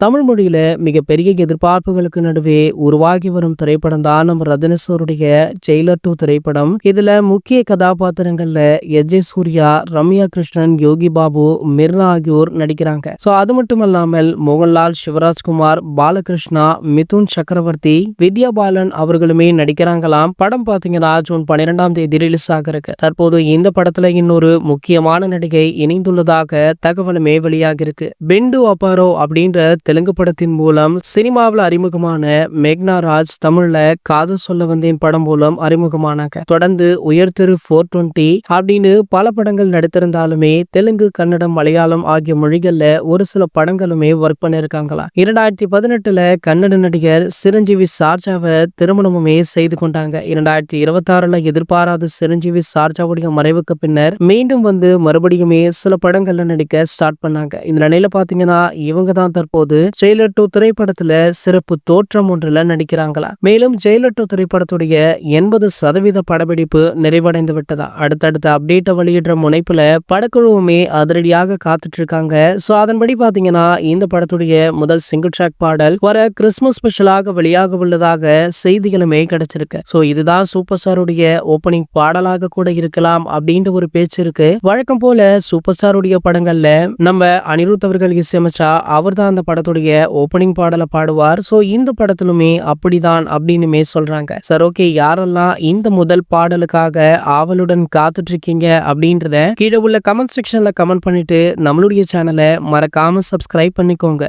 தமிழ் மொழியில மிகப்பெரிய எதிர்பார்ப்புகளுக்கு நடுவே உருவாகி வரும் திரைப்படம் தான் நம்ம ரஜினி சாருடைய ஜெயிலர் 2 திரைப்படம். இதுல முக்கிய கதாபாத்திரங்கள்ல எஸ்.ஜே. சூர்யா, ரம்யா கிருஷ்ணன், யோகி பாபு, மிர்னா ஆகியோர் நடிக்கிறாங்க. அது மட்டும் இல்லாமல் மோகன்லால், சிவராஜ்குமார், பாலகிருஷ்ணா, மிதுன் சக்கரவர்த்தி, வித்யா பாலன் அவர்களுமே நடிக்கிறாங்களாம். படம் பாத்தீங்கன்னா ஜூன் 12ஆம் தேதி ரிலீஸ் ஆகிருக்கு. தற்போது இந்த படத்துல இன்னொரு முக்கியமான நடிகை இணைந்துள்ளதாக தகவலுமே வெளியாகி இருக்கு. பெண்டு அப்பாரோ அப்படின்ற தெலுங்கு படத்தின் மூலம் சினிமாவில் அறிமுகமான மேக்னா ராஜ் தமிழ்ல காதல் சொல்ல வந்தேன் படம் மூலம் அறிமுகமானாங்க. தொடர்ந்து உயர் திரு 420 அப்படின்னு பல படங்கள் நடித்திருந்தாலுமே தெலுங்கு, கன்னடம், மலையாளம் ஆகிய மொழிகள்ல ஒரு சில படங்களுமே ஒர்க் பண்ணிருக்காங்களா. 2018ல கன்னட நடிகர் சிரஞ்சீவி சார்ஜாவை திருமணமுமே செய்து கொண்டாங்க. 2026ல எதிர்பாராத சிரஞ்சீவி சார்ஜாவுடைய மறைவுக்கு பின்னர் மீண்டும் வந்து மறுபடியுமே சில படங்கள்ல நடிக்க ஸ்டார்ட் பண்ணாங்க. இந்த நிலையில பாத்தீங்கன்னா இவங்க தான் தற்போது ஜெயிலர் 2 திரைப்படத்துல சிறப்பு தோற்றம் ஒன்றுல நடிக்கிறாங்களா. மேலும் ஜெயிலர் 2 திரைப்படத்துடைய 80% படப்பிடிப்பு நிறைவடைந்து விட்டதா. அடுத்தடுத்த அப்டேட்டை வெளியிடுற முனைப்புல படக்குழுவுமே அதிரடியாக காத்துட்டு இருக்காங்க. அதன்படி பாத்தீங்கன்னா இந்த படத்துடைய முதல் சிங்கிள் ட்ராக் பாடல் வர கிறிஸ்துமஸ் ஸ்பெஷலாக வெளியாக உள்ளதாக செய்திகளுமே கிடைச்சிருக்கு. இதுதான் சூப்பர் ஸ்டாருடைய ஓபனிங் பாடலாக கூட இருக்கலாம் அப்படின்ற ஒரு பேச்சு இருக்கு. வழக்கம் போல சூப்பர் ஸ்டாருடைய படங்கள்ல நம்ம அனிருத் அவர்கள் இசையமைச்சா அவர் தான் அந்த படத்துடைய ஓபனிங் பாடலை பாடுவார். இந்த படத்திலுமே அப்படிதான் அப்படின்னுமே சொல்றாங்க. ஓகே, யாரெல்லாம் இந்த முதல் பாடலுக்காக ஆவலுடன் காத்துட்டு இருக்கீங்க அப்படின்றத கீழே உள்ள கமெண்ட் செக்ஷன்ல கமெண்ட் பண்ணிட்டு நம்மளுடைய சேனலை மறக்காம சப்ஸ்கிரைப் பண்ணிக்கோங்க.